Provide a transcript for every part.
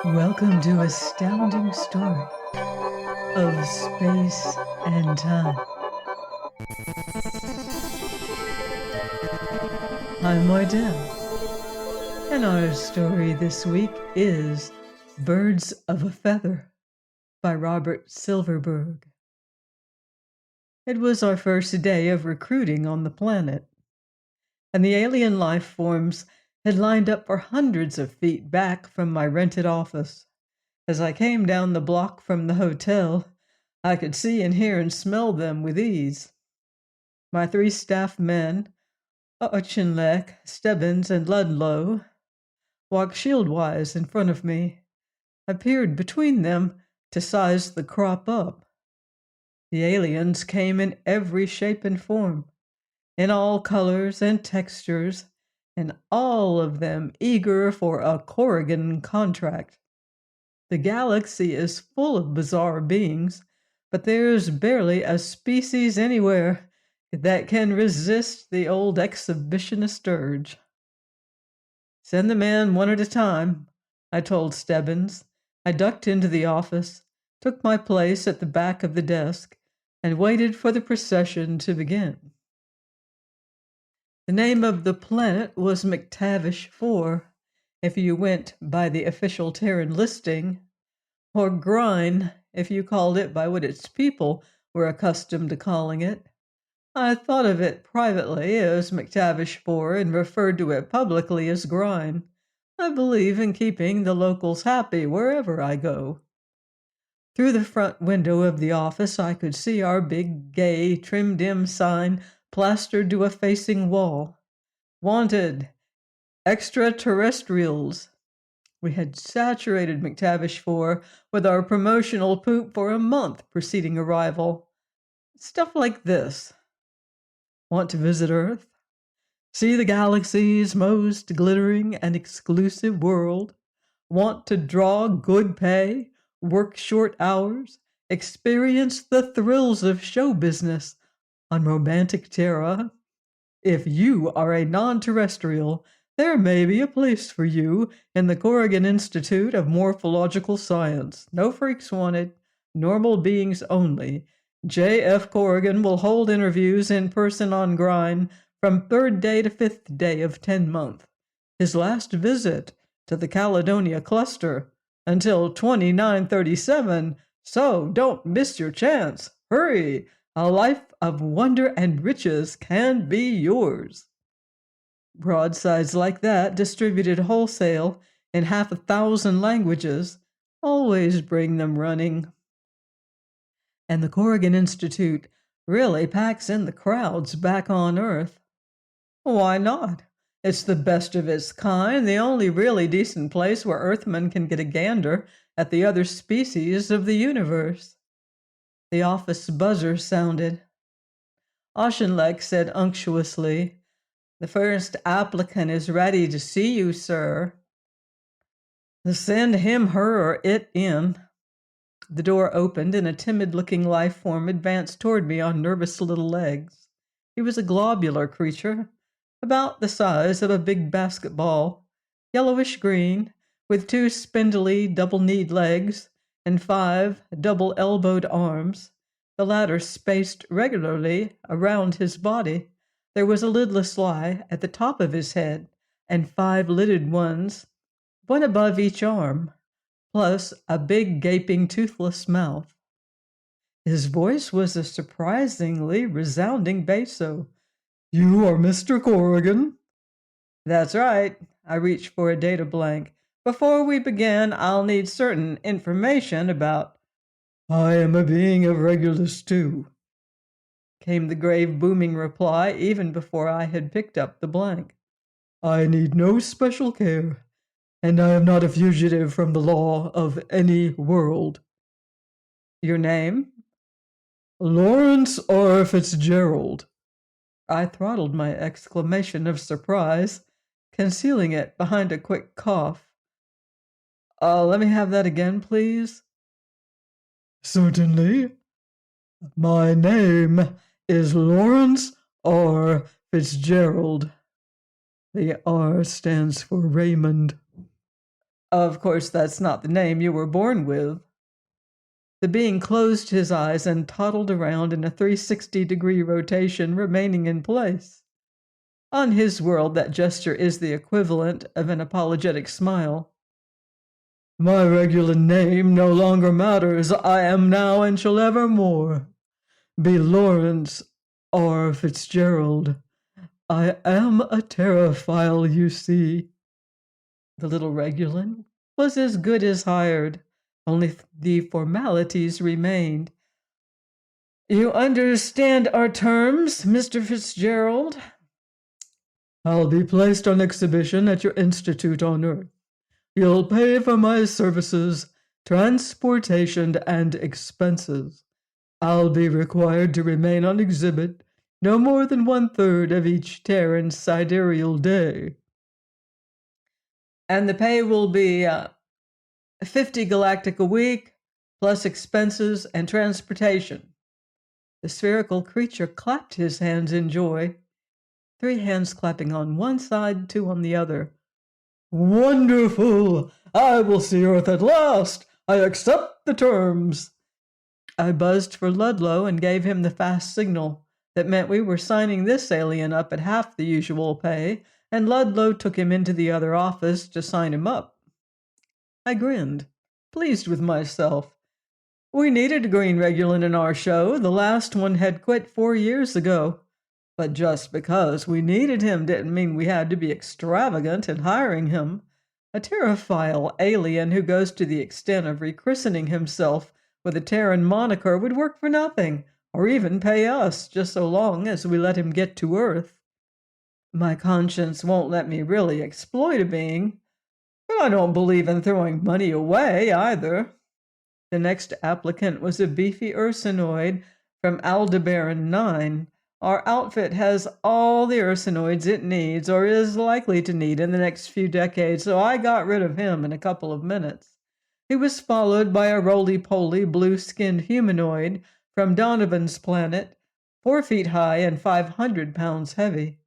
Welcome to Astounding Story of Space and Time. I'm Moydell, and our story this week is Birds of a Feather by Robert Silverberg. It was our first day of recruiting on the planet, and the alien life forms had lined up for hundreds of feet back from my rented office. As I came down the block from the hotel, I could see and hear and smell them with ease. My 3 staff men, Auchinleck, Stebbins, and Ludlow, walked shield-wise in front of me. I peered between them to size the crop up. The aliens came in every shape and form, in all colors and textures, and all of them eager for a Corrigan contract. The galaxy is full of bizarre beings, but there's barely a species anywhere that can resist the old exhibitionist urge. Send them in one at a time, I told Stebbins. I ducked into the office, took my place at the back of the desk, and waited for the procession to begin. The name of the planet was McTavish 4, if you went by the official Terran listing, or Grine, if you called it by what its people were accustomed to calling it. I thought of it privately as McTavish 4 and referred to it publicly as Grine. I believe in keeping the locals happy wherever I go. Through the front window of the office, I could see our big, gay, trim-dim sign plastered to a facing wall. Wanted, extraterrestrials. We had saturated McTavish 4 with our promotional poop for a month preceding arrival. Stuff like this. Want to visit Earth? See the galaxy's most glittering and exclusive world? Want to draw good pay, work short hours, experience the thrills of show business on romantic Terra? If you are a non-terrestrial, there may be a place for you in the Corrigan Institute of Morphological Science. No freaks wanted, normal beings only. J.F. Corrigan will hold interviews in person on Grine from 3rd day to 5th day of 10 month. His last visit to the Caledonia cluster until 2937, so don't miss your chance. Hurry! A life of wonder and riches can be yours. Broadsides like that, distributed wholesale in 600 languages, always bring them running. And the Corrigan Institute really packs in the crowds back on Earth. Why not? It's the best of its kind, the only really decent place where Earthmen can get a gander at the other species of the universe. The office buzzer sounded. Auchinleck said unctuously, "The first applicant is ready to see you, sir." Send him, her, or it in. The door opened and a timid-looking life form advanced toward me on nervous little legs. He was a globular creature, about the size of a big basketball, yellowish-green, with 2 spindly, double-kneed legs and 5 double-elbowed arms, the latter spaced regularly around his body. There was a lidless eye at the top of his head, and 5 lidded ones, one above each arm, plus a big gaping toothless mouth. His voice was a surprisingly resounding basso. "You are Mr. Corrigan?" "That's right." I reached for a data blank. "Before we begin, I'll need certain information about—" "I am a being of Regulus too," came the grave booming reply even before I had picked up the blank. "I need no special care, and I am not a fugitive from the law of any world." "Your name?" "Lawrence R. Fitzgerald." I throttled my exclamation of surprise, concealing it behind a quick cough. Let me have that again, please." "Certainly. My name is Lawrence R. Fitzgerald." The R stands for Raymond. Of course, that's not the name you were born with. The being closed his eyes and toddled around in a 360-degree rotation, remaining in place. On his world, that gesture is the equivalent of an apologetic smile. My regular name no longer matters. I am now and shall evermore be Lawrence R. Fitzgerald. I am a terraphile, you see. The little Regulan was as good as hired, only the formalities remained. You understand our terms, Mr. Fitzgerald? I'll be placed on exhibition at your institute on Earth. You'll pay for my services, transportation, and expenses. I'll be required to remain on exhibit no more than 1/3 of each Terran sidereal day. And the pay will be 50 galactic a week, plus expenses and transportation. The spherical creature clapped his hands in joy, 3 hands clapping on one side, 2 on the other. Wonderful! I will see Earth at last! I accept the terms! I buzzed for Ludlow and gave him the fast signal that meant we were signing this alien up at half the usual pay, and Ludlow took him into the other office to sign him up. I grinned, pleased with myself. We needed a green Regulan in our show. The last one had quit 4 years ago. But just because we needed him didn't mean we had to be extravagant in hiring him. A terraphile alien who goes to the extent of rechristening himself with a Terran moniker would work for nothing, or even pay us, just so long as we let him get to Earth. My conscience won't let me really exploit a being, but I don't believe in throwing money away either. The next applicant was a beefy Ursinoid from Aldebaran 9. Our outfit has all the Ursinoids it needs or is likely to need in the next few decades, so I got rid of him in a couple of minutes. He was followed by a roly-poly blue-skinned humanoid from Donovan's planet, 4 feet high and 500 pounds heavy.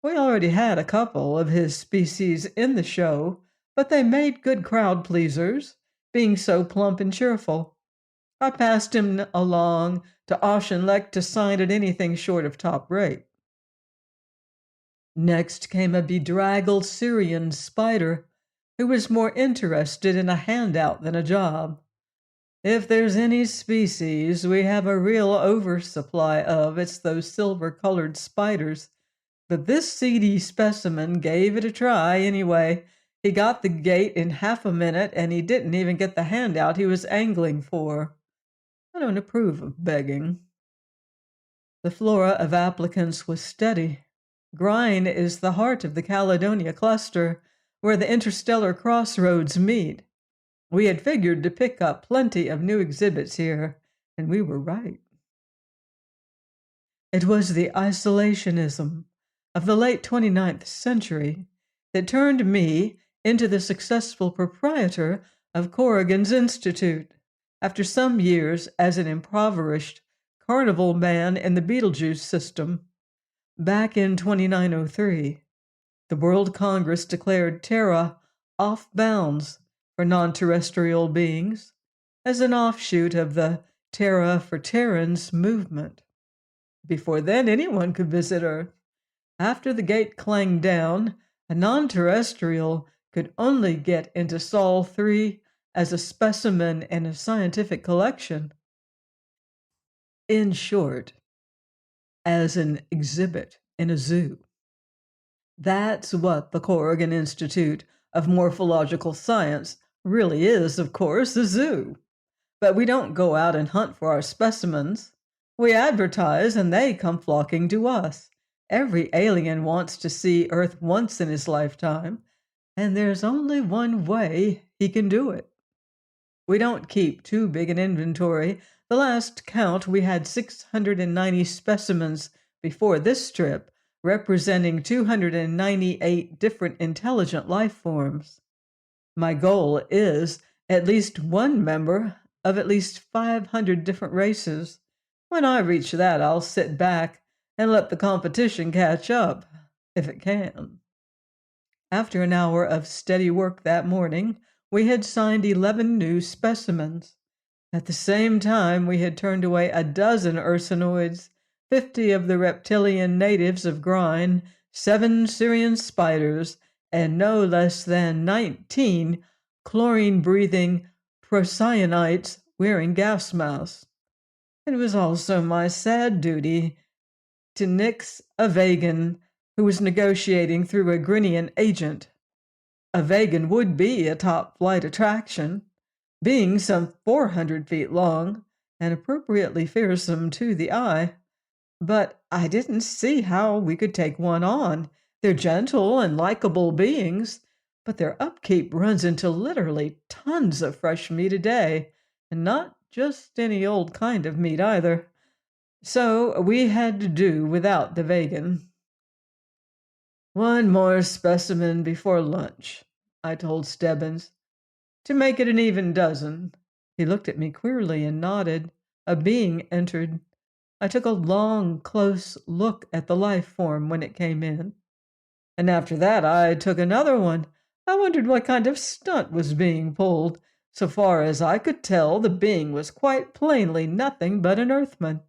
We already had a couple of his species in the show, but they made good crowd pleasers, being so plump and cheerful. I passed him along to Auchinleck to sign at anything short of top rate. Next came a bedraggled Syrian spider who was more interested in a handout than a job. If there's any species we have a real oversupply of, it's those silver-colored spiders. But this seedy specimen gave it a try anyway. He got the gate in half a minute, and he didn't even get the handout he was angling for. I don't approve of begging. The flora of applicants was steady. Grine is the heart of the Caledonia cluster, where the interstellar crossroads meet. We had figured to pick up plenty of new exhibits here, and we were right. It was the isolationism of the late 29th century that turned me into the successful proprietor of Corrigan's Institute, after some years as an impoverished carnival man in the Betelgeuse system. Back in 2903, the World Congress declared Terra off bounds for non-terrestrial beings as an offshoot of the Terra for Terrans movement. Before then, anyone could visit Earth. After the gate clanged down, a non-terrestrial could only get into Sol 3 as a specimen in a scientific collection. In short, as an exhibit in a zoo. That's what the Corrigan Institute of Morphological Science really is, of course, a zoo. But we don't go out and hunt for our specimens. We advertise and they come flocking to us. Every alien wants to see Earth once in his lifetime, and there's only one way he can do it. We don't keep too big an inventory. The last count, we had 690 specimens before this trip, representing 298 different intelligent life forms. My goal is at least one member of at least 500 different races. When I reach that, I'll sit back and let the competition catch up. if it can. After an hour of steady work that morning, we had signed 11 new specimens. At the same time, we had turned away a dozen ursinoids, 50 of the reptilian natives of Grine, 7 Syrian spiders, and no less than 19 chlorine-breathing procyonites wearing gas masks. It was also my sad duty to nix a vegan who was negotiating through a Grinian agent. A vegan would be a top-flight attraction, being some 400 feet long and appropriately fearsome to the eye. But I didn't see how we could take one on. They're gentle and likable beings, but their upkeep runs into literally tons of fresh meat a day, and not just any old kind of meat either. So we had to do without the vegan. "One more specimen before lunch," I told Stebbins, "to make it an even dozen." He looked at me queerly and nodded. A being entered. I took a long, close look at the life form when it came in. And after that, I took another one. I wondered what kind of stunt was being pulled. So far as I could tell, the being was quite plainly nothing but an Earthman.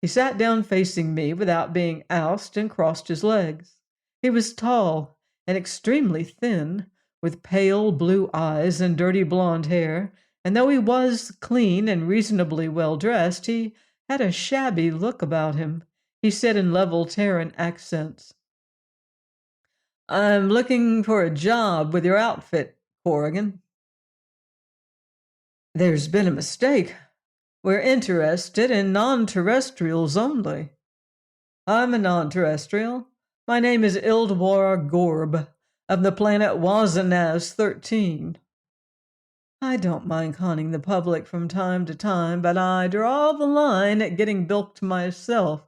He sat down facing me without being asked and crossed his legs. He was tall and extremely thin, with pale blue eyes and dirty blonde hair, and though he was clean and reasonably well dressed, he had a shabby look about him. He said in level Terran accents, "I'm looking for a job with your outfit, Corrigan." "There's been a mistake. We're interested in non-terrestrials only." "I'm a non-terrestrial. My name is Ildwar Gorb, of the planet Wazanaz 13. I don't mind conning the public from time to time, but I draw the line at getting bilked myself.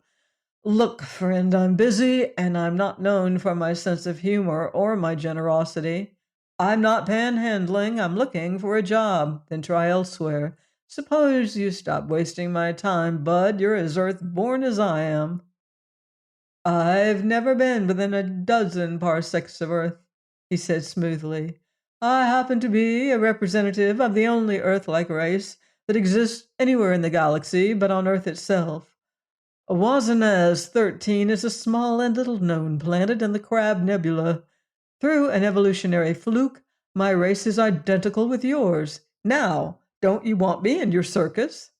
Look, friend, I'm busy, and I'm not known for my sense of humor or my generosity. I'm not panhandling. I'm looking for a job. Then try elsewhere. Suppose you stop wasting my time, bud. You're as earth-born as I am." "I've never been within a dozen parsecs of Earth," he said smoothly. "I happen to be a representative of the only Earth-like race that exists anywhere in the galaxy but on Earth itself. Wazanaz 13 is a small and little-known planet in the Crab Nebula. Through an evolutionary fluke, my race is identical with yours. Now, don't you want me in your circus?"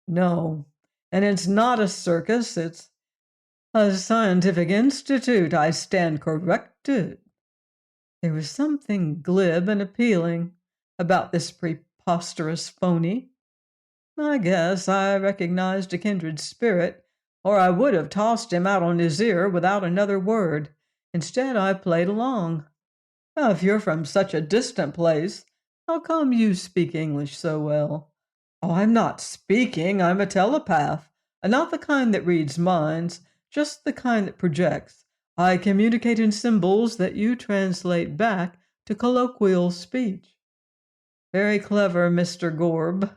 "No, and it's not a circus, it's a scientific institute. I stand corrected." There was something glib and appealing about this preposterous phony. I guess I recognized a kindred spirit, or I would have tossed him out on his ear without another word. Instead, I played along. "If you're from such a distant place, how come you speak English so well?" "Oh, I'm not speaking. I'm a telepath. Not the kind that reads minds, just the kind that projects. I communicate in symbols that you translate back to colloquial speech." "Very clever, Mr. Gorb."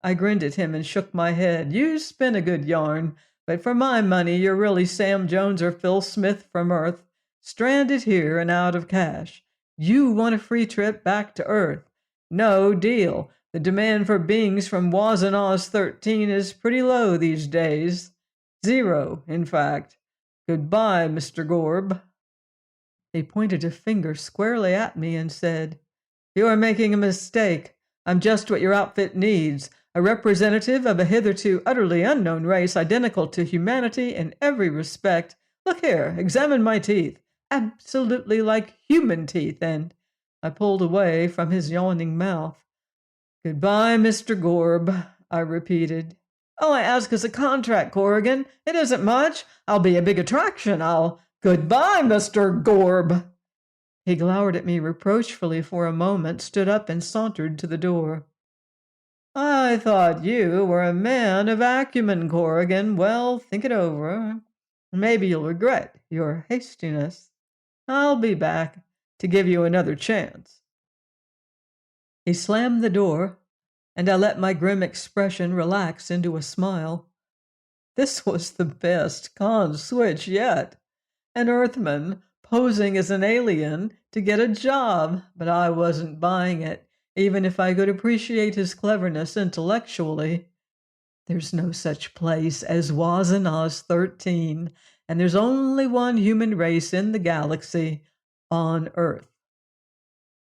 I grinned at him and shook my head. "You spin a good yarn, but for my money, you're really Sam Jones or Phil Smith from Earth, stranded here and out of cash. You want a free trip back to Earth. No deal. The demand for beings from Wazanaz 13 is pretty low these days. Zero, in fact. Goodbye, Mr. Gorb." He pointed a finger squarely at me and said, "You are making a mistake. I'm just what your outfit needs. A representative of a hitherto utterly unknown race identical to humanity in every respect. Look here, examine my teeth. Absolutely like human teeth." And I pulled away from his yawning mouth. "Goodbye, Mr. Gorb," I repeated. "All I ask is a contract, Corrigan. It isn't much. I'll be a big attraction. Goodbye, Mr. Gorb." He glowered at me reproachfully for a moment, stood up, and sauntered to the door. "I thought you were a man of acumen, Corrigan. Well, think it over. Maybe you'll regret your hastiness. I'll be back to give you another chance." He slammed the door, and I let my grim expression relax into a smile. This was the best con switch yet. An Earthman posing as an alien to get a job, but I wasn't buying it, even if I could appreciate his cleverness intellectually. There's no such place as Oz 13, and there's only one human race in the galaxy on Earth.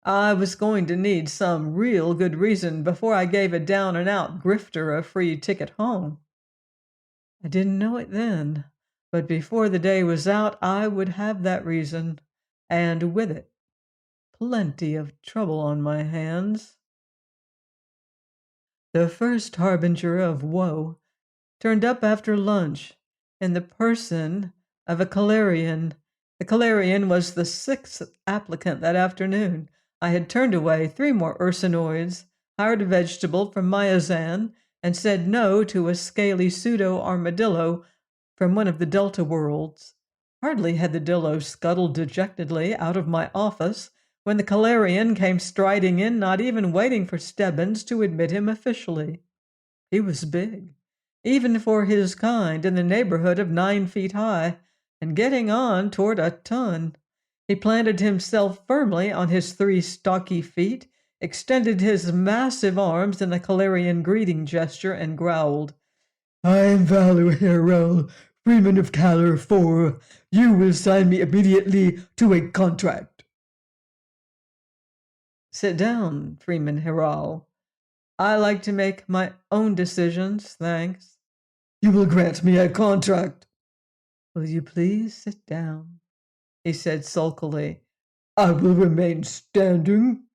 I was going to need some real good reason before I gave a down and out grifter a free ticket home. I didn't know it then, but before the day was out, I would have that reason, and with it, plenty of trouble on my hands. The first harbinger of woe turned up after lunch in the person of a Calarian. The Calarian was the sixth applicant that afternoon. I had turned away 3 more Ursinoids, hired a vegetable from Myazan, and said no to a scaly pseudo-armadillo from one of the Delta worlds. Hardly had the dillo scuttled dejectedly out of my office when the Calarian came striding in, not even waiting for Stebbins to admit him officially. He was big, even for his kind, in the neighborhood of 9 feet high, and getting on toward a ton. He planted himself firmly on his 3 stocky feet, extended his massive arms in a Calarian greeting gesture, and growled, "I am Valor Hero, Freeman of Calor 4. You will sign me immediately to a contract." "Sit down, Freeman Heral. I like to make my own decisions, thanks." "You will grant me a contract." "Will you please sit down?" he said sulkily. "I will remain standing."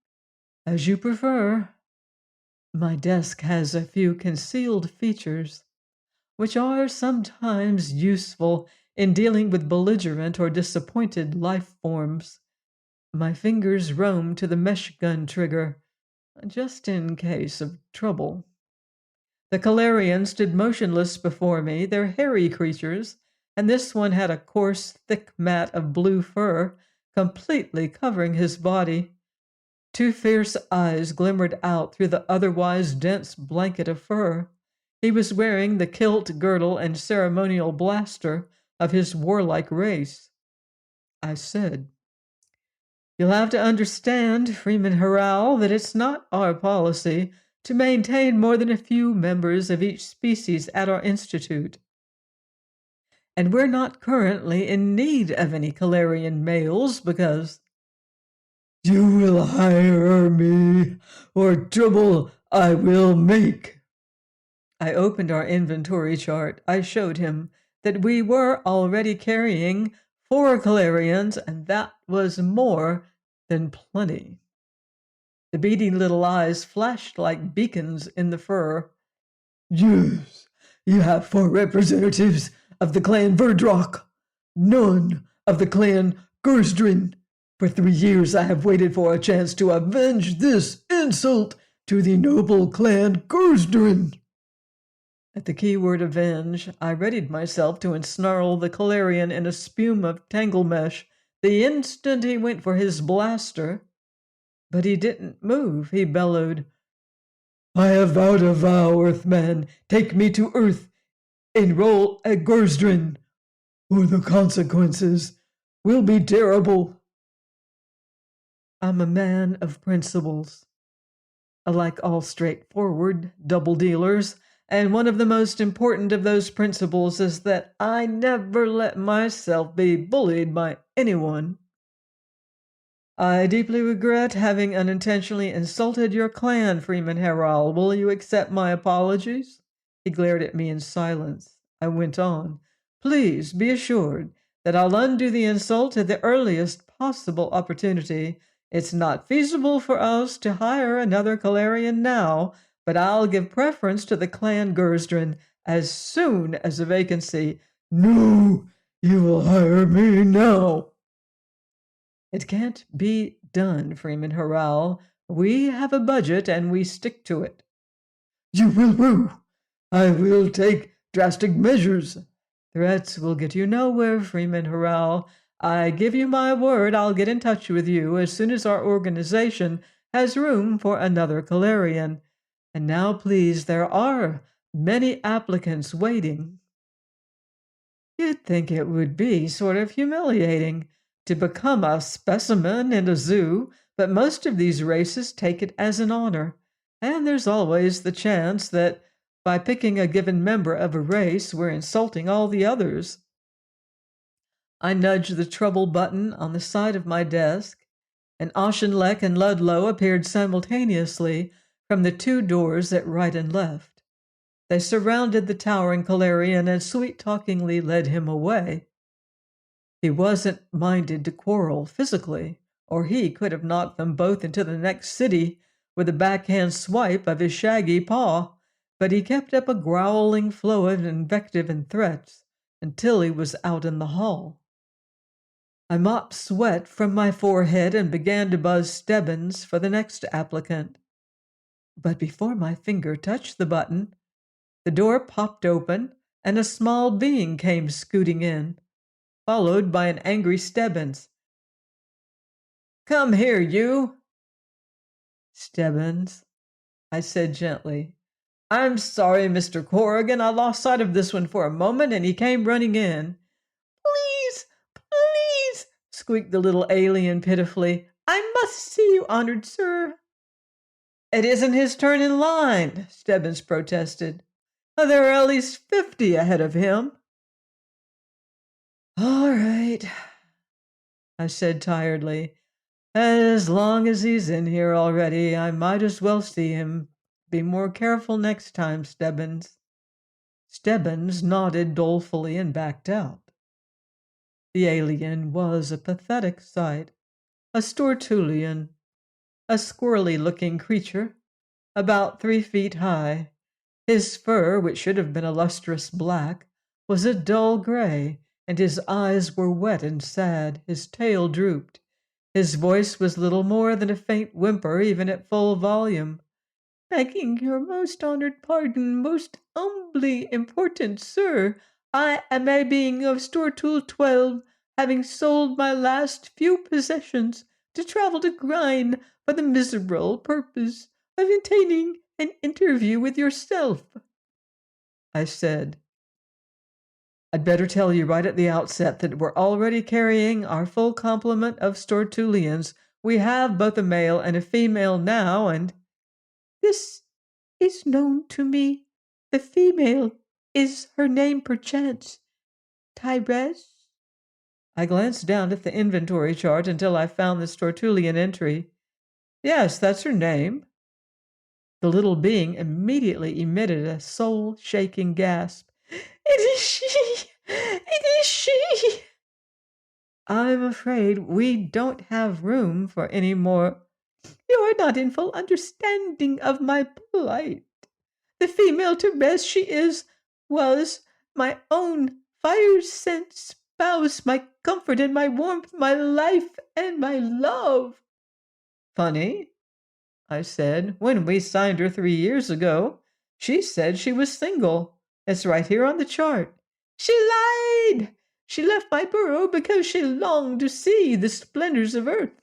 "As you prefer." My desk has a few concealed features, which are sometimes useful in dealing with belligerent or disappointed life forms. My fingers roam to the mesh gun trigger, just in case of trouble. The Calarians stood motionless before me. They're hairy creatures, and this one had a coarse, thick mat of blue fur completely covering his body. 2 fierce eyes glimmered out through the otherwise dense blanket of fur. He was wearing the kilt, girdle, and ceremonial blaster of his warlike race. I said, "You'll have to understand, Freeman Heral, that it's not our policy to maintain more than a few members of each species at our institute. And we're not currently in need of any Calarian males because—" "You will hire me, or trouble I will make." I opened our inventory chart. I showed him that we were already carrying 4 Calarians, and that was more than plenty. The beady little eyes flashed like beacons in the fur. "Yes, you have 4 representatives of the clan Verdrock, none of the clan Gersdrin. For 3 years I have waited for a chance to avenge this insult to the noble clan Gersdrin." At the keyword avenge, I readied myself to ensnarl the Calarian in a spume of tangle mesh the instant he went for his blaster. But he didn't move. He bellowed, "I have vowed a vow, Earthman. Take me to Earth. Enroll at Gersdrin, or the consequences will be terrible." I'm a man of principles. Like all straightforward double dealers, and one of the most important of those principles is that I never let myself be bullied by anyone. "I deeply regret having unintentionally insulted your clan, Freeman Heral. Will you accept my apologies?" He glared at me in silence. I went on, "Please be assured that I'll undo the insult at the earliest possible opportunity. It's not feasible for us to hire another Calarian now, but I'll give preference to the clan Gersdrin as soon as a vacancy—" "No, you will hire me now." "It can't be done, Freeman Heral. We have a budget and we stick to it." "You will woo. I will take drastic measures." "Threats will get you nowhere, Freeman Heral. I give you my word I'll get in touch with you as soon as our organization has room for another Calarian. And now, please, there are many applicants waiting." You'd think it would be sort of humiliating to become a specimen in a zoo, but most of these races take it as an honor, and there's always the chance that by picking a given member of a race, we're insulting all the others. I nudged the trouble button on the side of my desk, and Auchinleck and Ludlow appeared simultaneously from the two doors at right and left. They surrounded the towering Calarian and sweet-talkingly led him away. He wasn't minded to quarrel physically, or he could have knocked them both into the next city with a backhand swipe of his shaggy paw, but he kept up a growling flow of invective and threats until he was out in the hall. I mopped sweat from my forehead and began to buzz Stebbins for the next applicant. But before my finger touched the button, the door popped open and a small being came scooting in, followed by an angry Stebbins. "Come here, you!" "Stebbins," I said gently. "I'm sorry, Mr. Corrigan. I lost sight of this one for a moment, and he came running in." "Please, please," squeaked the little alien pitifully. "I must see you, honored sir." "It isn't his turn in line," Stebbins protested. "There are at least 50 ahead of him." "All right," I said tiredly. "As long as he's in here already, I might as well see him. Be more careful next time, Stebbins." Stebbins nodded dolefully and backed out. The alien was a pathetic sight. A Stortulian, a squirrely-looking creature, about 3 feet high. His fur, which should have been a lustrous black, was a dull gray, and his eyes were wet and sad. His tail drooped. His voice was little more than a faint whimper, even at full volume. "Begging your most honored pardon, most humbly important sir, I am a being of Stortul 12, having sold my last few possessions to travel to Grine for the miserable purpose of obtaining an interview with yourself." I said, "I'd better tell you right at the outset that we're already carrying our full complement of Stortulians. We have both a male and a female now, and—" "This is known to me. The female is her name perchance Tyrese?" I glanced down at the inventory chart until I found the Stortulian entry. "Yes, that's her name." The little being immediately emitted a soul-shaking gasp. "It is she! It is she!" "I'm afraid we don't have room for any more—" "You're not in full understanding of my plight. The female Therese was my own fire-sent spouse, my comfort and my warmth, my life and my love." "Funny," I said. "When we signed her 3 years ago, she said she was single. It's right here on the chart." "She lied! She left my burrow because she longed to see the splendors of earth.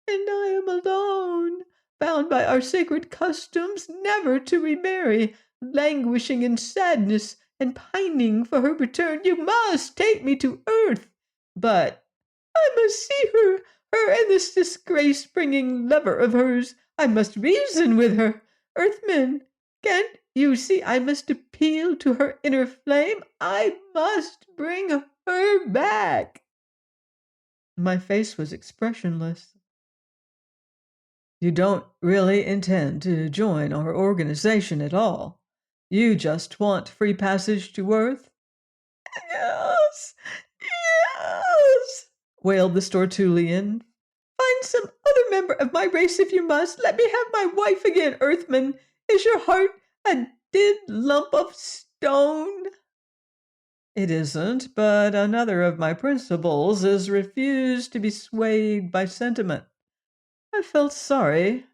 And I am alone, bound by our sacred customs never to remarry, languishing in sadness and pining for her return. You must take me to earth." "But—" "I must see her and this disgrace-bringing lover of hers. I must reason with her. Earthmen, can't you see I must appeal to her inner flame? I must bring her back." My face was expressionless. "You don't really intend to join our organization at all? You just want free passage to Earth?" "Yes, yes," wailed the Stortulian. "Find some other member of my race if you must. Let me have my wife again, Earthman. Is your heart a dead lump of stone?" "It isn't, but another of my principles is refuse to be swayed by sentiment. I felt sorry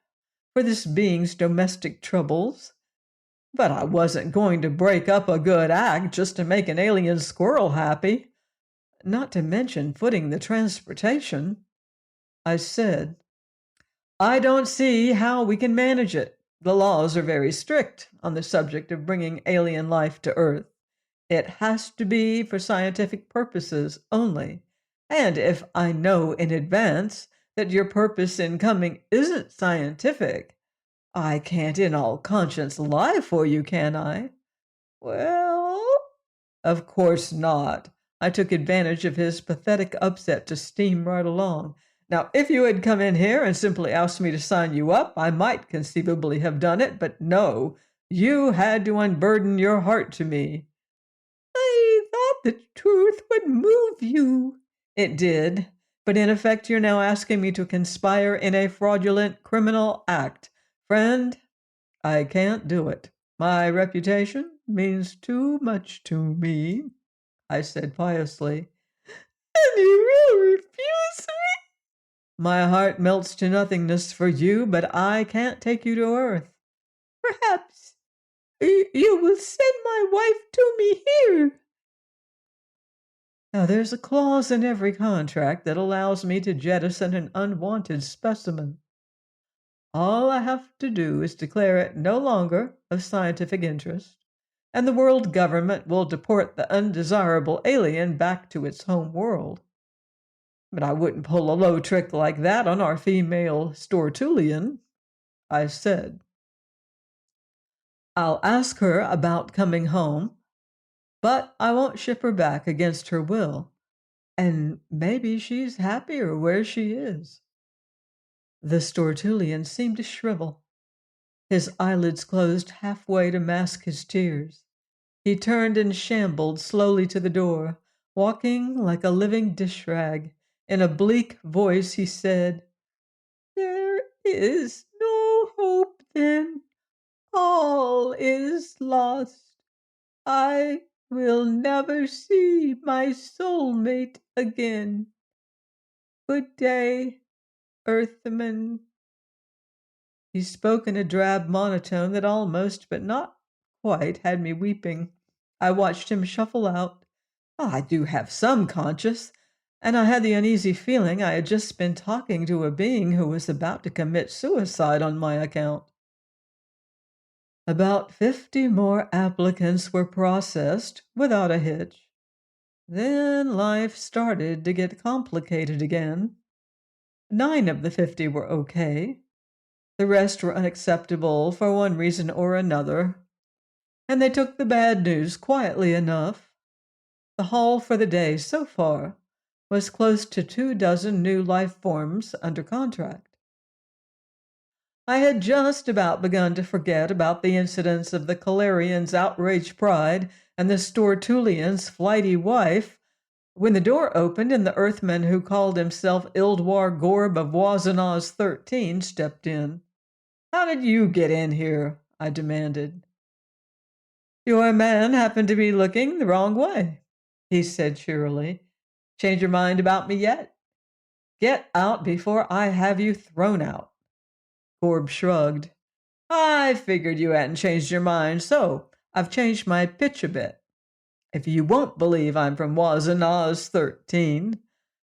for this being's domestic troubles, but I wasn't going to break up a good act just to make an alien squirrel happy, not to mention footing the transportation." I said, "I don't see how we can manage it. The laws are very strict on the subject of bringing alien life to Earth. It has to be for scientific purposes only. And if I know in advance that your purpose in coming isn't scientific, I can't in all conscience lie for you, can I? Well, of course not. I took advantage of his pathetic upset to steam right along. Now, if you had come in here and simply asked me to sign you up, I might conceivably have done it, but no, you had to unburden your heart to me. I thought the truth would move you. It did, but in effect, you're now asking me to conspire in a fraudulent criminal act. Friend, I can't do it. My reputation means too much to me, I said piously. And you will refuse me? My heart melts to nothingness for you, but I can't take you to earth. Perhaps you will send my wife to me here. Now, there's a clause in every contract that allows me to jettison an unwanted specimen. All I have to do is declare it no longer of scientific interest, and the world government will deport the undesirable alien back to its home world. But I wouldn't pull a low trick like that on our female Stortulian, I said. I'll ask her about coming home, but I won't ship her back against her will, and maybe she's happier where she is. The Stortulian seemed to shrivel. His eyelids closed halfway to mask his tears. He turned and shambled slowly to the door, walking like a living dish rag. In a bleak voice he said, "There is no hope then. All is lost. I will never see my soulmate again. Good day, Earthman." He spoke in a drab monotone that almost, but not quite, had me weeping. I watched him shuffle out. I do have some conscience, and I had the uneasy feeling I had just been talking to a being who was about to commit suicide on my account. About 50 more applicants were processed without a hitch. Then life started to get complicated again. 9 of the 50 were okay. The rest were unacceptable for one reason or another, and they took the bad news quietly enough. The haul for the day so far was close to 24 new life forms under contract. I had just about begun to forget about the incidents of the Calarian's outraged pride and the Stortulian's flighty wife when the door opened and the Earthman who called himself Ildwar Gorb of Wazanaz 13 stepped in. "How did you get in here?" I demanded. "Your man happened to be looking the wrong way," he said cheerily. "Change your mind about me yet? Get out before I have you thrown out." Gorb shrugged. "I figured you hadn't changed your mind, so I've changed my pitch a bit. If you won't believe I'm from Wazanaz 13,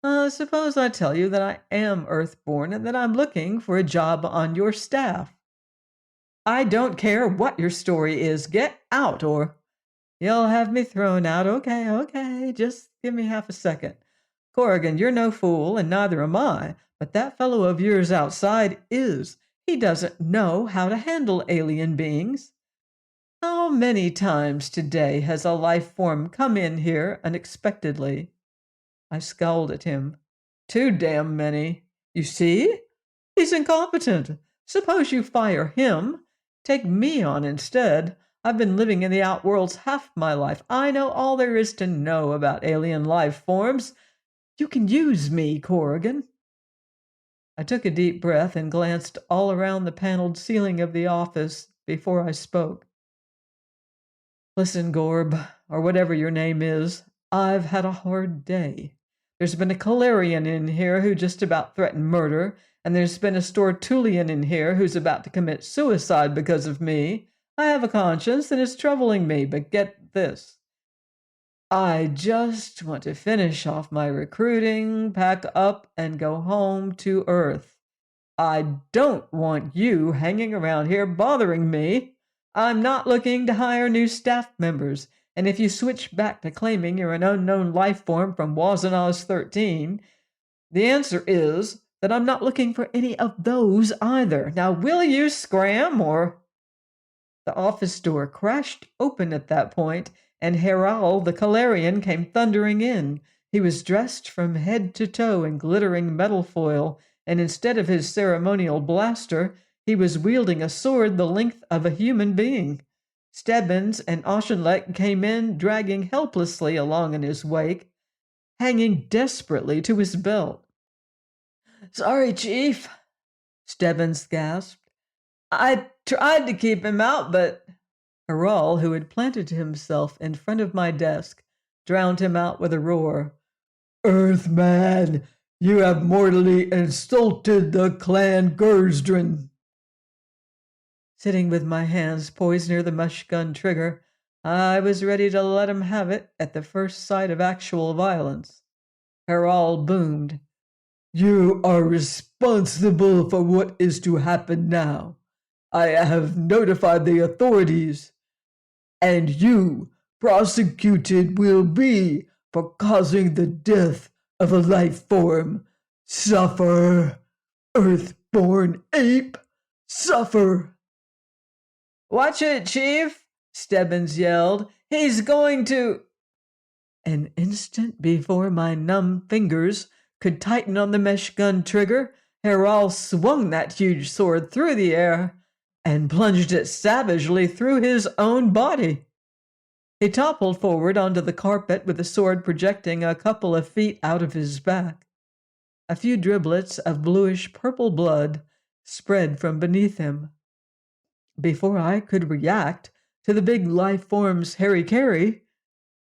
suppose I tell you that I am Earthborn and that I'm looking for a job on your staff. I don't care what your story is. Get out, or you'll have me thrown out. Okay, just give me half a second. Corrigan, you're no fool, and neither am I, but that fellow of yours outside is. He doesn't know how to handle alien beings. How many times today has a life form come in here unexpectedly?" I scowled at him. "Too damn many. You see? He's incompetent. Suppose you fire him. Take me on instead. I've been living in the outworlds half my life. I know all there is to know about alien life forms. You can use me, Corrigan." I took a deep breath and glanced all around the paneled ceiling of the office before I spoke. "Listen, Gorb, or whatever your name is, I've had a hard day. There's been a Calarian in here who just about threatened murder, and there's been a Stortulian in here who's about to commit suicide because of me. I have a conscience, and it's troubling me, but get this. I just want to finish off my recruiting, pack up, and go home to Earth. I don't want you hanging around here bothering me. I'm not looking to hire new staff members. And if you switch back to claiming you're an unknown life form from Wazanaz 13, the answer is that I'm not looking for any of those either. Now, will you scram or... The office door crashed open at that point, and Heral the Calarian came thundering in. He was dressed from head to toe in glittering metal foil, and instead of his ceremonial blaster, he was wielding a sword the length of a human being. Stebbins and Auchinleck came in, dragging helplessly along in his wake, hanging desperately to his belt. "Sorry, Chief," Stebbins gasped. "I tried to keep him out, but..." Heral, who had planted himself in front of my desk, drowned him out with a roar. "Earthman, you have mortally insulted the clan Gersdrin." Sitting with my hands poised near the mushgun trigger, I was ready to let him have it at the first sight of actual violence. Heral boomed. "You are responsible for what is to happen now. I have notified the authorities, and you prosecuted will be for causing the death of a life form. Suffer, earthborn ape, suffer." "Watch it, Chief," Stebbins yelled. "He's going to..." An instant before my numb fingers could tighten on the mesh gun trigger, Heral swung that huge sword through the air and plunged it savagely through his own body. He toppled forward onto the carpet with the sword projecting a couple of feet out of his back. A few driblets of bluish-purple blood spread from beneath him. Before I could react to the big life form's hara-kiri,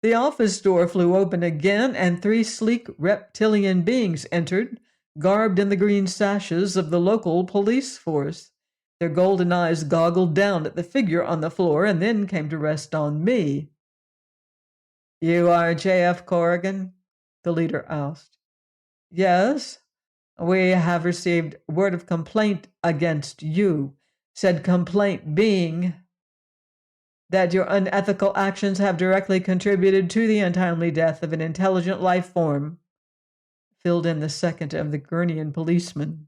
the office door flew open again, and 3 sleek reptilian beings entered, garbed in the green sashes of the local police force. Their golden eyes goggled down at the figure on the floor and then came to rest on me. "You are J.F. Corrigan?" the leader asked. "Yes. We have received word of complaint against you," said complaint being that your unethical actions have directly contributed to the untimely death of an intelligent life form, filled in the second of the Gurnian policemen.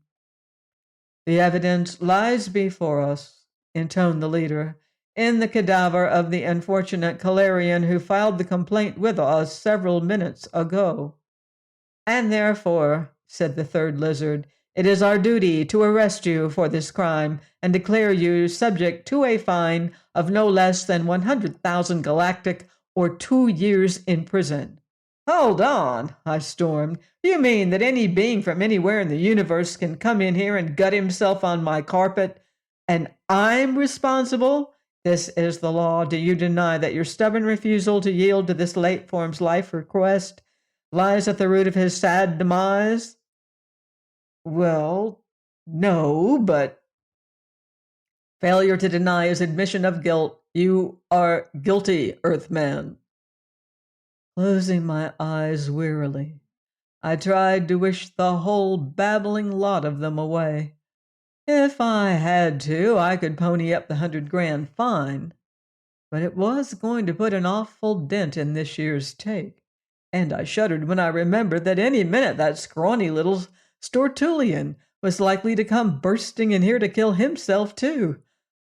"The evidence lies before us," intoned the leader, "in the cadaver of the unfortunate Calarian who filed the complaint with us several minutes ago. And therefore," said the third lizard, "it is our duty to arrest you for this crime and declare you subject to a fine of no less than 100,000 galactic or 2 years in prison." "Hold on," I stormed. "You mean that any being from anywhere in the universe can come in here and gut himself on my carpet, and I'm responsible? This is the law. Do you deny that your stubborn refusal to yield to this late form's life request lies at the root of his sad demise?" "Well, no, but..." "Failure to deny is admission of guilt. You are guilty, Earthman." Closing my eyes wearily, I tried to wish the whole babbling lot of them away. If I had to, I could pony up the 100 grand fine, but it was going to put an awful dent in this year's take, and I shuddered when I remembered that any minute that scrawny little Stortulian was likely to come bursting in here to kill himself too.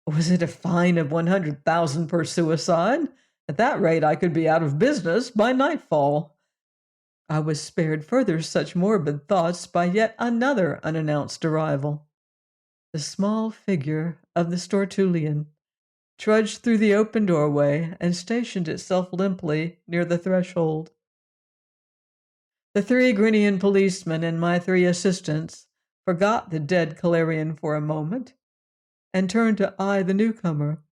Was it a fine of 100,000 per suicide? At that rate, I could be out of business by nightfall. I was spared further such morbid thoughts by yet another unannounced arrival. The small figure of the Stortulian trudged through the open doorway and stationed itself limply near the threshold. The 3 Grinian policemen and my 3 assistants forgot the dead Calarian for a moment and turned to eye the newcomer.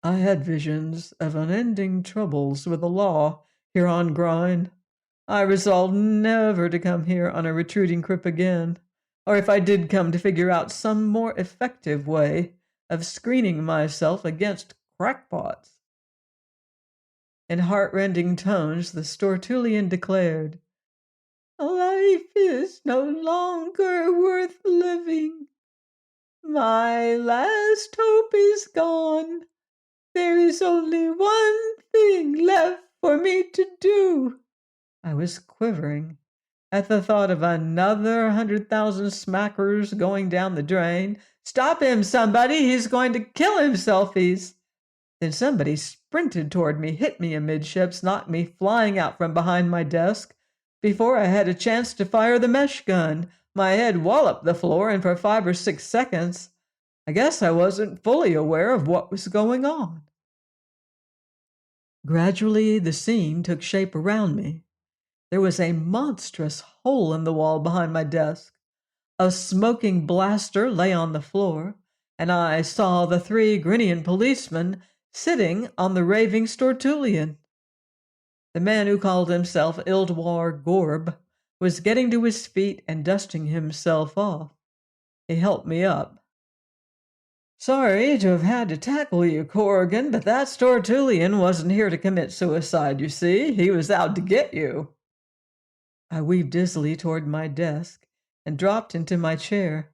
I had visions of unending troubles with the law here on Grind. I resolved never to come here on a retreating crip again, or if I did come, to figure out some more effective way of screening myself against crackpots. In heart-rending tones, the Stortulian declared, "Life is no longer worth living. My last hope is gone. There is only one thing left for me to do. I was quivering at the thought of another 100,000 smackers going down the drain. Stop him, somebody! He's going to kill himself, Then somebody sprinted toward me, hit me amidships, knocked me flying out from behind my desk. Before I had a chance to fire the mesh gun, my head walloped the floor, and for 5 or 6 seconds, I guess I wasn't fully aware of what was going on. Gradually, the scene took shape around me. There was a monstrous hole in the wall behind my desk. A smoking blaster lay on the floor, and I saw the 3 Grinian policemen sitting on the raving Stortulian. The man who called himself Ildwar Gorb was getting to his feet and dusting himself off. He helped me up. Sorry to have had to tackle you, Corrigan, but that Stortulian wasn't here to commit suicide, you see. He was out to get you. I weaved dizzily toward my desk and dropped into my chair.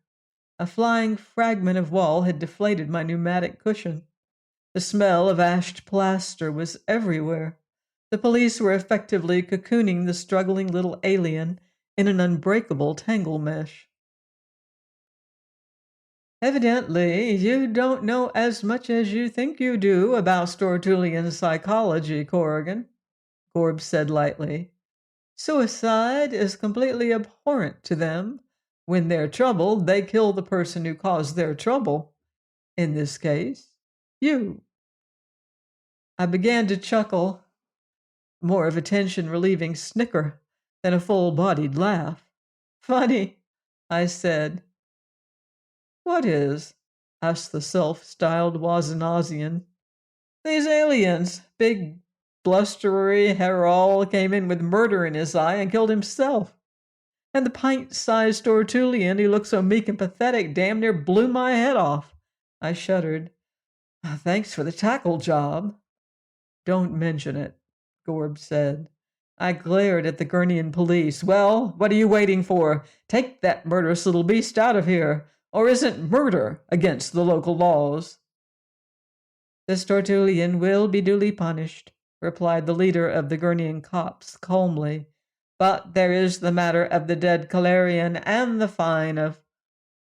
A flying fragment of wall had deflated my pneumatic cushion. The smell of ashed plaster was everywhere. The police were effectively cocooning the struggling little alien in an unbreakable tangle mesh. Evidently, you don't know as much as you think you do about Stortulian psychology, Corrigan, Gorb said lightly. Suicide is completely abhorrent to them. When they're troubled, they kill the person who caused their trouble. In this case, you. I began to chuckle, more of a tension-relieving snicker than a full-bodied laugh. Funny, I said. What is? Asked the self-styled Waznazian. These aliens, big, blustery Herol, came in with murder in his eye and killed himself. And the pint-sized Stortulian, who looked so meek and pathetic, damn near blew my head off. I shuddered. Thanks for the tackle job. Don't mention it, Gorb said. I glared at the Gurnian police. Well, what are you waiting for? Take that murderous little beast out of here. Or isn't murder against the local laws? The Stortulian will be duly punished, replied the leader of the Gurnian cops calmly. But there is the matter of the dead Calarian and the fine of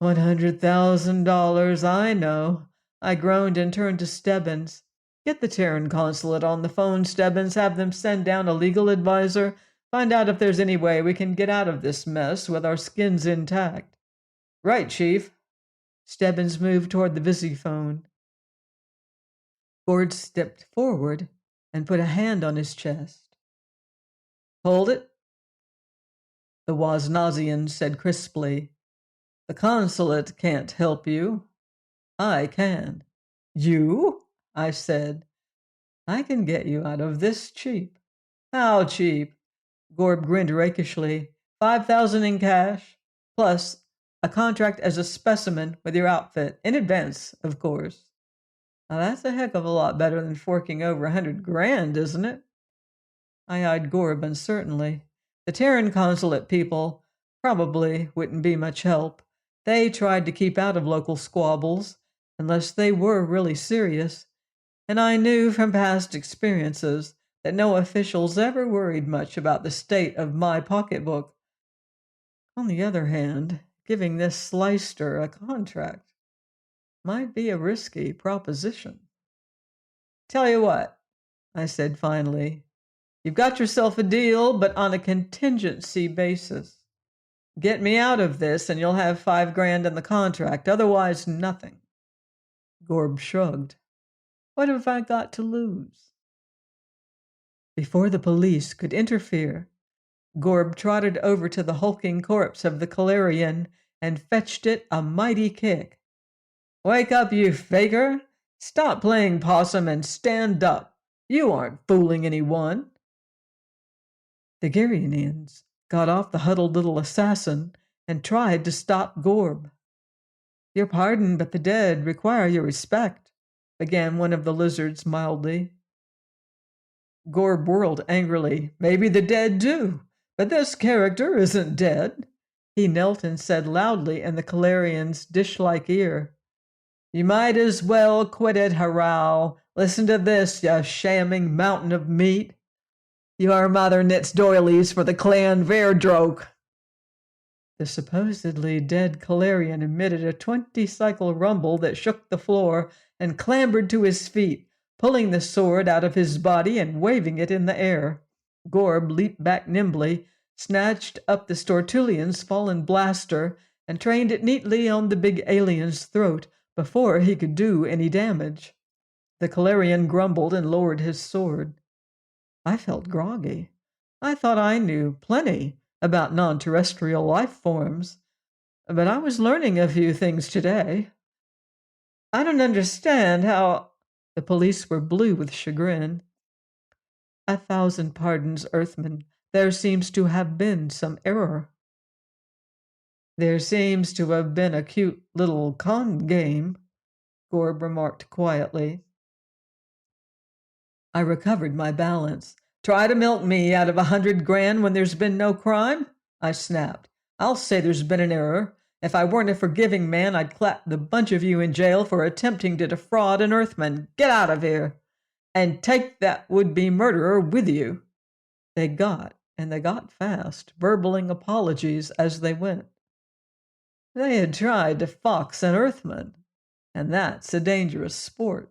$100,000, I know. I groaned and turned to Stebbins. Get the Terran consulate on the phone, Stebbins. Have them send down a legal advisor. Find out if there's any way we can get out of this mess with our skins intact. Right, Chief. Stebbins moved toward the visiphone. Gord stepped forward and put a hand on his chest. Hold it. The Waznazian said crisply. The consulate can't help you. I can. You? I said. I can get you out of this cheap. How cheap? Gorb grinned rakishly. 5,000 in cash, plus a contract as a specimen with your outfit, in advance, of course. Now that's a heck of a lot better than forking over 100 grand, isn't it? I eyed Gorb uncertainly. The Terran consulate people probably wouldn't be much help. They tried to keep out of local squabbles, unless they were really serious, and I knew from past experiences that no officials ever worried much about the state of my pocketbook. On the other hand, giving this slyster a contract might be a risky proposition. Tell you what, I said finally. You've got yourself a deal, but on a contingency basis. Get me out of this and you'll have 5 grand in the contract, otherwise nothing. Gorb shrugged. What have I got to lose? Before the police could interfere, Gorb trotted over to the hulking corpse of the Calarian and fetched it a mighty kick. Wake up, you faker! Stop playing possum and stand up. You aren't fooling anyone. The Garianians got off the huddled little assassin and tried to stop Gorb. Your pardon, but the dead require your respect, began one of the lizards mildly. Gorb whirled angrily. Maybe the dead do, but this character isn't dead. He knelt and said loudly in the Calarian's dish-like ear, You might as well quit it, Harral. Listen to this, you shamming mountain of meat. Your mother knits doilies for the clan Verdroke. The supposedly dead Calarian emitted a 20-cycle rumble that shook the floor and clambered to his feet, pulling the sword out of his body and waving it in the air. Gorb leaped back nimbly, snatched up the Stortulian's fallen blaster, and trained it neatly on the big alien's throat before he could do any damage. The Calarian grumbled and lowered his sword. I felt groggy. I thought I knew plenty about non-terrestrial life forms, but I was learning a few things today. I don't understand how... The police were blue with chagrin. 1,000 pardons, Earthman. There seems to have been some error. There seems to have been a cute little con game, Gorb remarked quietly. I recovered my balance. Try to milk me out of 100 grand when there's been no crime? I snapped. I'll say there's been an error. If I weren't a forgiving man, I'd clap the bunch of you in jail for attempting to defraud an Earthman. Get out of here! And take that would-be murderer with you. They got fast, burbling apologies as they went. They had tried to fox an Earthman, and that's a dangerous sport.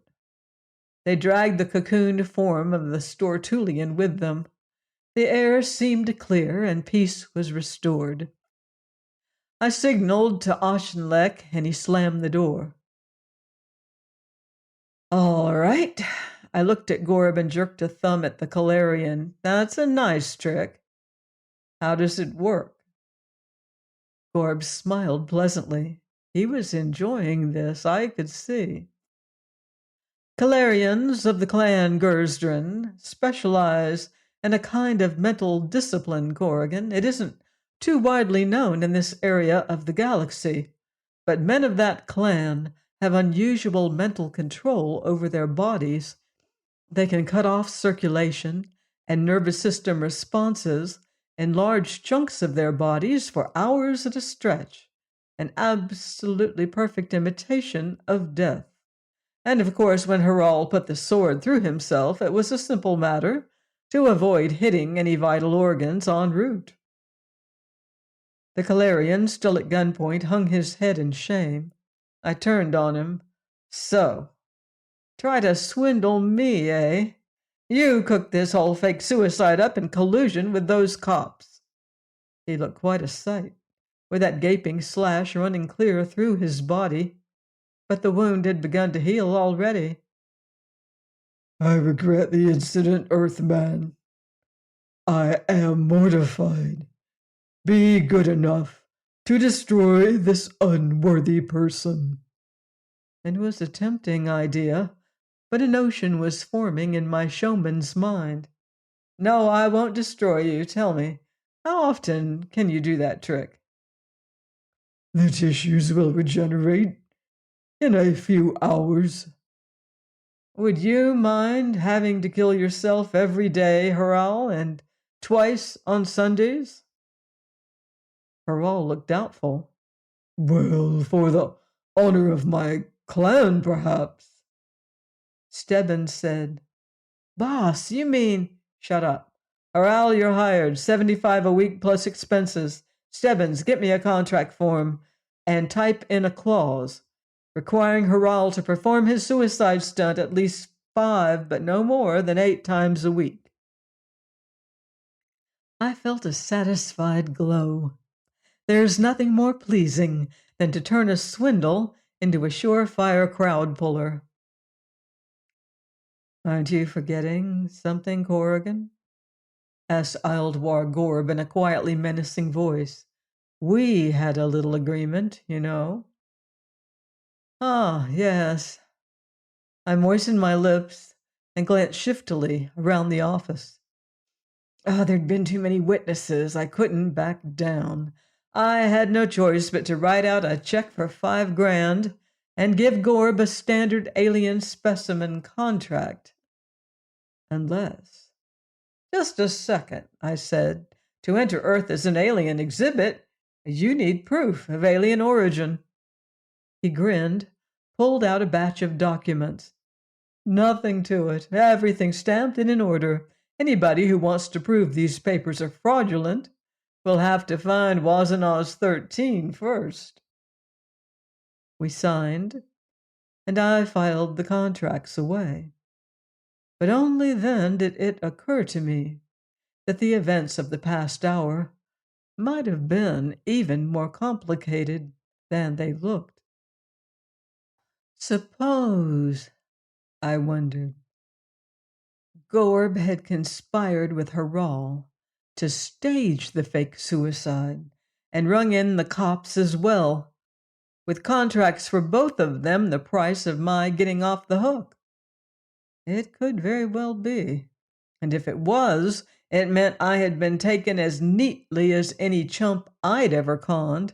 They dragged the cocooned form of the Stortulian with them. The air seemed clear, and peace was restored. I signaled to Auchinleck, and he slammed the door. All right. I looked at Gorb and jerked a thumb at the Calarian. That's a nice trick. How does it work? Gorb smiled pleasantly. He was enjoying this, I could see. Calarians of the clan Gersdren specialize in a kind of mental discipline, Corrigan. It isn't too widely known in this area of the galaxy, but men of that clan have unusual mental control over their bodies. They can cut off circulation and nervous system responses in large chunks of their bodies for hours at a stretch, an absolutely perfect imitation of death. And of course, when Harral put the sword through himself, it was a simple matter to avoid hitting any vital organs en route. The Calarian, still at gunpoint, hung his head in shame. I turned on him. So, try to swindle me, eh? You cooked this whole fake suicide up in collusion with those cops. He looked quite a sight, with that gaping slash running clear through his body. But the wound had begun to heal already. I regret the incident, Earthman. I am mortified. Be good enough to destroy this unworthy person. It was a tempting idea, but a notion was forming in my showman's mind. No, I won't destroy you. Tell me, how often can you do that trick? The tissues will regenerate in a few hours. Would you mind having to kill yourself every day, Harral, and twice on Sundays? Harral looked doubtful. Well, for the honor of my clan, perhaps. Stebbins said, Boss, you mean... Shut up. Harral, you're hired. 75 a week plus expenses. Stebbins, get me a contract form and type in a clause requiring Harral to perform his suicide stunt at least 5, but no more than 8 times a week. I felt a satisfied glow. There's nothing more pleasing than to turn a swindle into a surefire crowd puller. Aren't you forgetting something, Corrigan? Asked Ildwar Gorb in a quietly menacing voice. We had a little agreement, you know. Ah, yes. I moistened my lips and glanced shiftily around the office. There'd been too many witnesses. I couldn't back down. I had no choice but to write out a check for 5 grand and give Gorb a standard alien specimen contract. Unless... Just a second, I said. To enter Earth as an alien exhibit, you need proof of alien origin. He grinned. pulled out a batch of documents. Nothing to it. Everything stamped and in order. Anybody who wants to prove these papers are fraudulent will have to find Wazanaz 13 first. We signed, and I filed the contracts away. But only then did it occur to me that the events of the past hour might have been even more complicated than they looked. Suppose, I wondered, Gorb had conspired with Harral to stage the fake suicide and rung in the cops as well, with contracts for both of them the price of my getting off the hook. It could very well be. And if it was, it meant I had been taken as neatly as any chump I'd ever conned.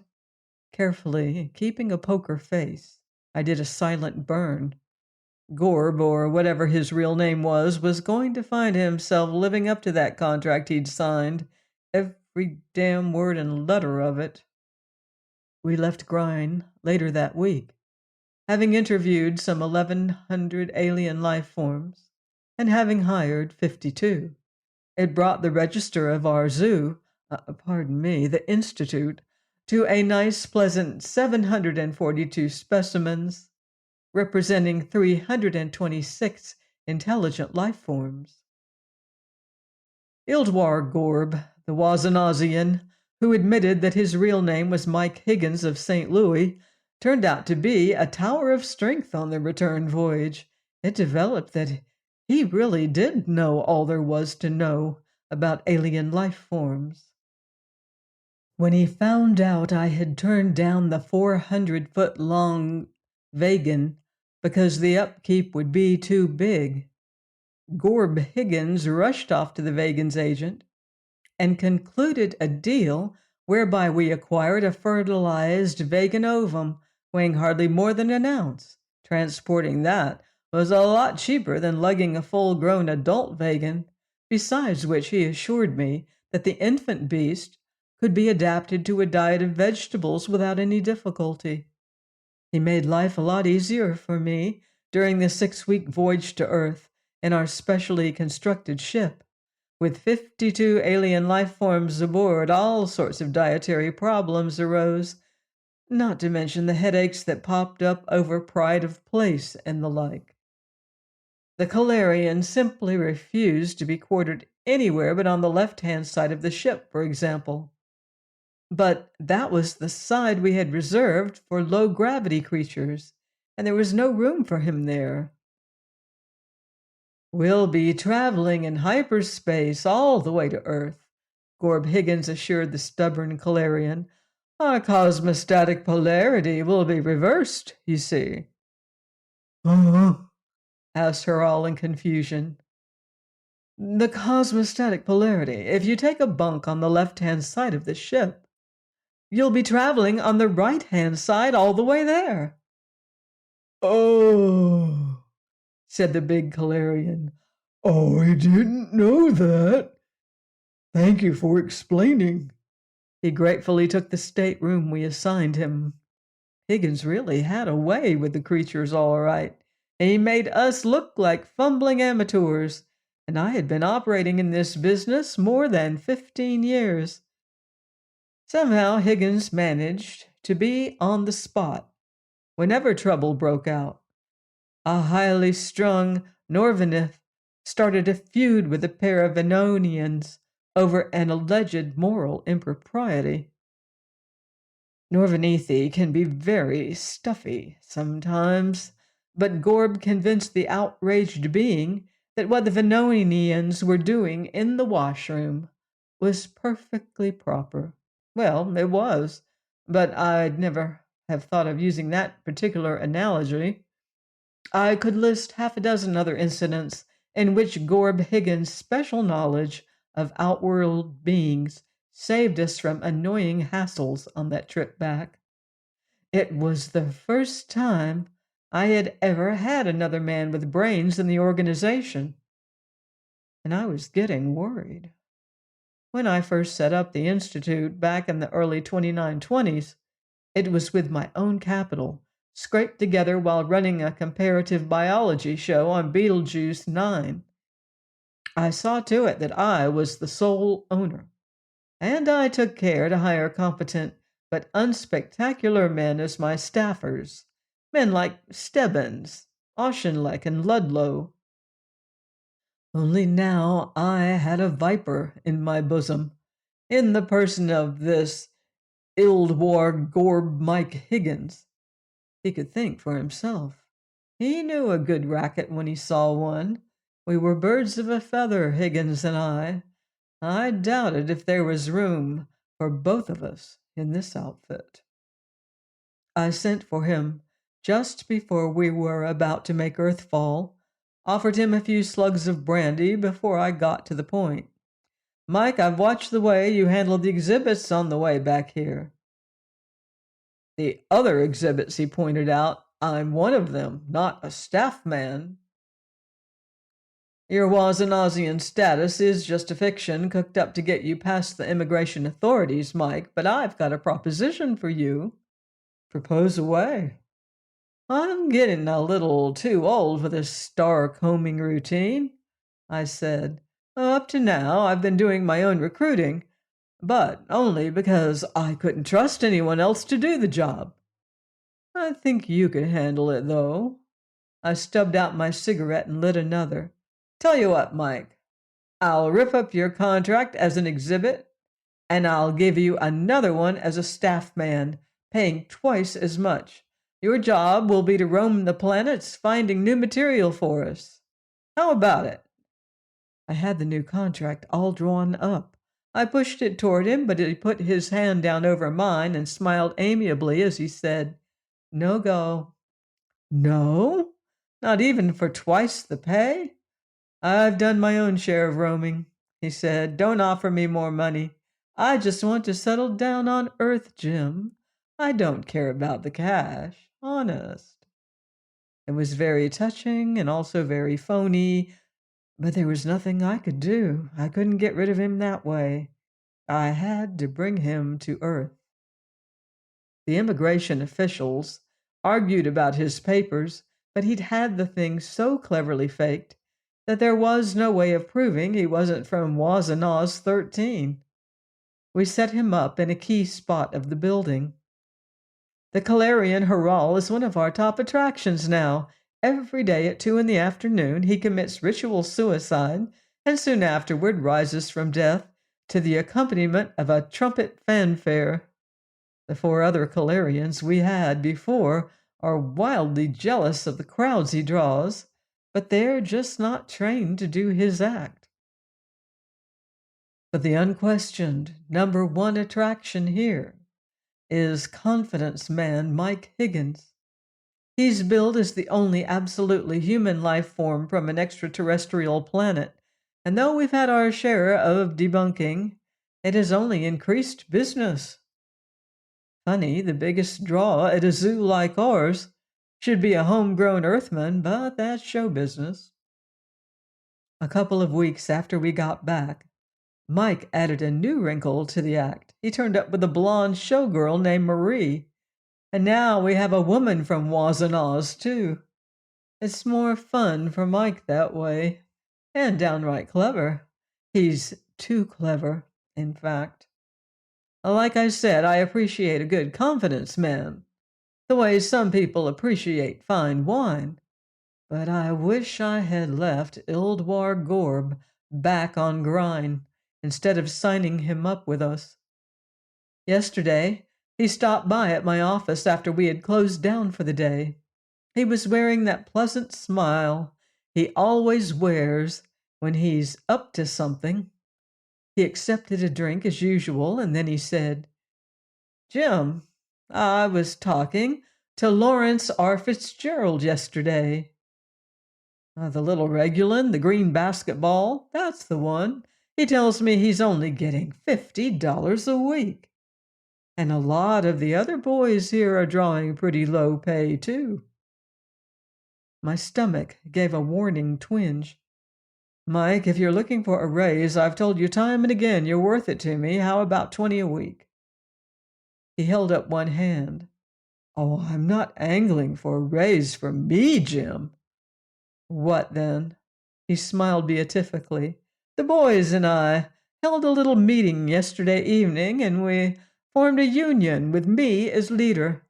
Carefully, keeping a poker face, I did a silent burn. Gorb, or whatever his real name was going to find himself living up to that contract he'd signed, every damn word and letter of it. We left Grine later that week, having interviewed some 1,100 alien life forms, and having hired 52. It brought the register of our zoo, the institute, to a nice, pleasant 742 specimens, representing 326 intelligent life forms. Ildwar Gorb, the Wazanazian, who admitted that his real name was Mike Higgins of St. Louis, turned out to be a tower of strength on the return voyage. It developed that he really did know all there was to know about alien life forms. When he found out I had turned down the 400-foot-long vegan because the upkeep would be too big, Gorb Higgins rushed off to the vegan's agent and concluded a deal whereby we acquired a fertilized vegan ovum weighing hardly more than an ounce. Transporting that was a lot cheaper than lugging a full-grown adult vegan, besides which he assured me that the infant beast could be adapted to a diet of vegetables without any difficulty. He made life a lot easier for me during the 6-week voyage to Earth in our specially constructed ship. With 52 alien life forms aboard, all sorts of dietary problems arose, not to mention the headaches that popped up over pride of place and the like. The Calarian simply refused to be quartered anywhere but on the left-hand side of the ship, for example. But that was the side we had reserved for low-gravity creatures, and there was no room for him there. "We'll be traveling in hyperspace all the way to Earth," Gorb Higgins assured the stubborn Calarian. "Our cosmostatic polarity will be reversed, you see." "Uh-huh," asked Harral in confusion. "The cosmostatic polarity. If you take a bunk on the left-hand side of the ship, you'll be traveling on the right-hand side all the way there." "Oh," said the big Calarian. "Oh, I didn't know that. Thank you for explaining." He gratefully took the stateroom we assigned him. Higgins really had a way with the creatures, all right. He made us look like fumbling amateurs, and I had been operating in this business more than 15 years. Somehow Higgins managed to be on the spot whenever trouble broke out. A highly strung Norvenith started a feud with a pair of Venonians over an alleged moral impropriety. Norvenithi can be very stuffy sometimes, but Gorb convinced the outraged being that what the Venonians were doing in the washroom was perfectly proper. Well, it was, but I'd never have thought of using that particular analogy. I could list half a dozen other incidents in which Gorb Higgins' special knowledge of outworld beings saved us from annoying hassles on that trip back. It was the first time I had ever had another man with brains in the organization, and I was getting worried. When I first set up the Institute back in the early 2920s, it was with my own capital, scraped together while running a comparative biology show on Beetlejuice 9. I saw to it that I was the sole owner, and I took care to hire competent but unspectacular men as my staffers, men like Stebbins, Auchinleck, and Ludlow. Only now I had a viper in my bosom, in the person of this Ildwar Gorb Mike Higgins. He could think for himself. He knew a good racket when he saw one. We were birds of a feather, Higgins and I. I doubted if there was room for both of us in this outfit. I sent for him just before we were about to make earth fall, offered him a few slugs of brandy before I got to the point. Mike, I've watched the way you handled the exhibits on the way back here. The other exhibits, he pointed out. I'm one of them, not a staff man. Your Wazanazian status is just a fiction cooked up to get you past the immigration authorities, Mike, but I've got a proposition for you. Propose away. I'm getting a little too old for this star combing routine, I said. Up to now, I've been doing my own recruiting, but only because I couldn't trust anyone else to do the job. I think you could handle it, though. I stubbed out my cigarette and lit another. Tell you what, Mike, I'll rip up your contract as an exhibit, and I'll give you another one as a staff man, paying twice as much. Your job will be to roam the planets, finding new material for us. How about it? I had the new contract all drawn up. I pushed it toward him, but he put his hand down over mine and smiled amiably as he said, No go. No? Not even for twice the pay? I've done my own share of roaming, he said. Don't offer me more money. I just want to settle down on Earth, Jim. I don't care about the cash, honest. It was very touching and also very phony, but there was nothing I could do. I couldn't get rid of him that way. I had to bring him to Earth. The immigration officials argued about his papers, but he'd had the thing so cleverly faked that there was no way of proving he wasn't from Wazanaz 13. We set him up in a key spot of the building. The Calarian Haral is one of our top attractions now. Every day at 2 in the afternoon, he commits ritual suicide and soon afterward rises from death to the accompaniment of a trumpet fanfare. The 4 other Calarians we had before are wildly jealous of the crowds he draws, but they're just not trained to do his act. But the unquestioned number one attraction here is confidence man Mike Higgins. He's billed as the only absolutely human life form from an extraterrestrial planet, and though we've had our share of debunking, it has only increased business. Funny, the biggest draw at a zoo like ours should be a homegrown Earthman, but that's show business. A couple of weeks after we got back, Mike added a new wrinkle to the act. He turned up with a blonde showgirl named Marie, and now we have a woman from Wazanaz, too. It's more fun for Mike that way, and downright clever. He's too clever, in fact. Like I said, I appreciate a good confidence man, the way some people appreciate fine wine. But I wish I had left Ildwar Gorb back on Grind instead of signing him up with us. Yesterday, he stopped by at my office after we had closed down for the day. He was wearing that pleasant smile he always wears when he's up to something. He accepted a drink as usual, and then he said, Jim, I was talking to Lawrence R. Fitzgerald yesterday. The little Regulan, the green basketball, that's the one. He tells me he's only getting $50 a week. And a lot of the other boys here are drawing pretty low pay, too. My stomach gave a warning twinge. Mike, if you're looking for a raise, I've told you time and again you're worth it to me. How about 20 a week? He held up one hand. Oh, I'm not angling for a raise for me, Jim. What then? He smiled beatifically. The boys and I held a little meeting yesterday evening, and we formed a union with me as leader.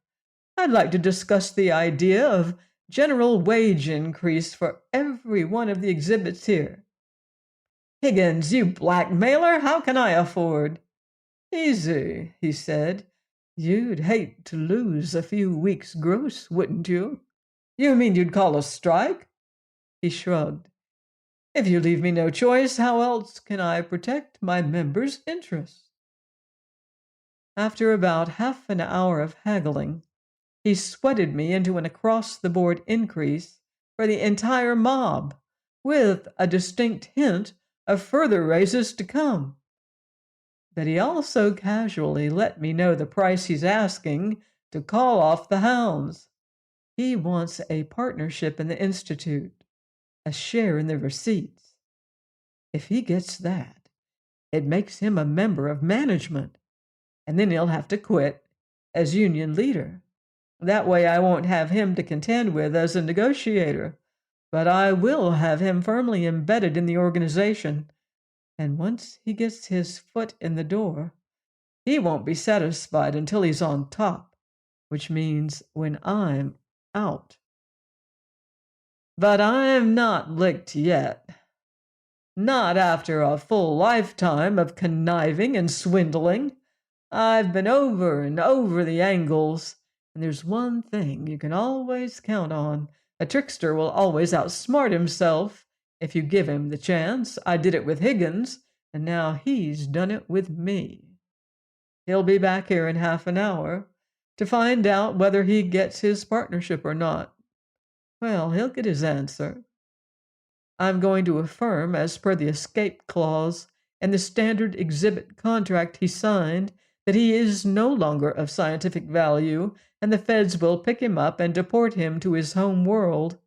I'd like to discuss the idea of general wage increase for every one of the exhibits here. Higgins, you blackmailer, how can I afford? Easy, he said. You'd hate to lose a few weeks' gross, wouldn't you? You mean you'd call a strike? He shrugged. If you leave me no choice, how else can I protect my members' interests? After about half an hour of haggling, he sweated me into an across-the-board increase for the entire mob, with a distinct hint of further raises to come. But he also casually let me know the price he's asking to call off the hounds. He wants a partnership in the Institute, a share in the receipts. If he gets that, it makes him a member of management, and then he'll have to quit as union leader. That way I won't have him to contend with as a negotiator, but I will have him firmly embedded in the organization, and once he gets his foot in the door, he won't be satisfied until he's on top, which means when I'm out. But I'm not licked yet. Not after a full lifetime of conniving and swindling. I've been over and over the angles, and there's one thing you can always count on. A trickster will always outsmart himself if you give him the chance. I did it with Higgins, and now he's done it with me. He'll be back here in half an hour to find out whether he gets his partnership or not. Well, he'll get his answer. I'm going to affirm, as per the escape clause and the standard exhibit contract he signed, that he is no longer of scientific value, and the feds will pick him up and deport him to his home world.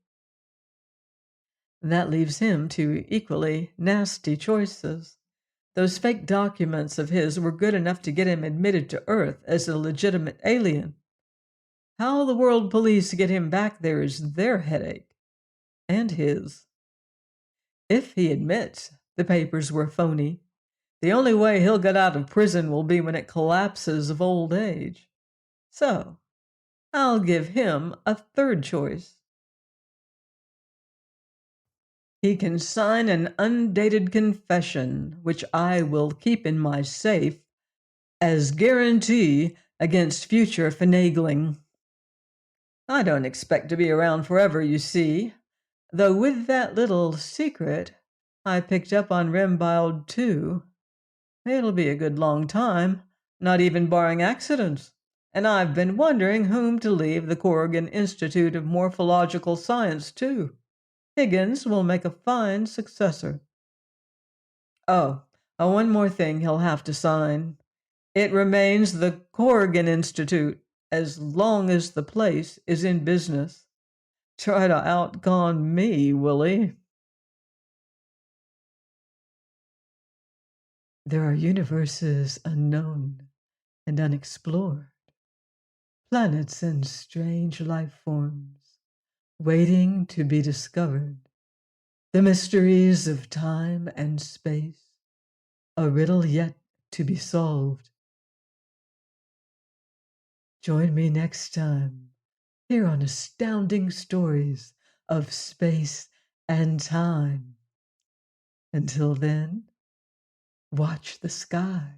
That leaves him to equally nasty choices. Those fake documents of his were good enough to get him admitted to Earth as a legitimate alien. How the world police get him back there is their headache, and his. If he admits the papers were phony, the only way he'll get out of prison will be when it collapses of old age. So, I'll give him a third choice. He can sign an undated confession, which I will keep in my safe as guarantee against future finagling. I don't expect to be around forever, you see, though with that little secret I picked up on Rembild too. It'll be a good long time, not even barring accidents, and I've been wondering whom to leave the Corrigan Institute of Morphological Science to. Higgins will make a fine successor. Oh, one more thing he'll have to sign. It remains the Corrigan Institute as long as the place is in business. Try to outcon me, will he? There are universes unknown and unexplored, planets and strange life forms waiting to be discovered, the mysteries of time and space, a riddle yet to be solved. Join me next time here on Astounding Stories of Space and Time. Until then, watch the sky.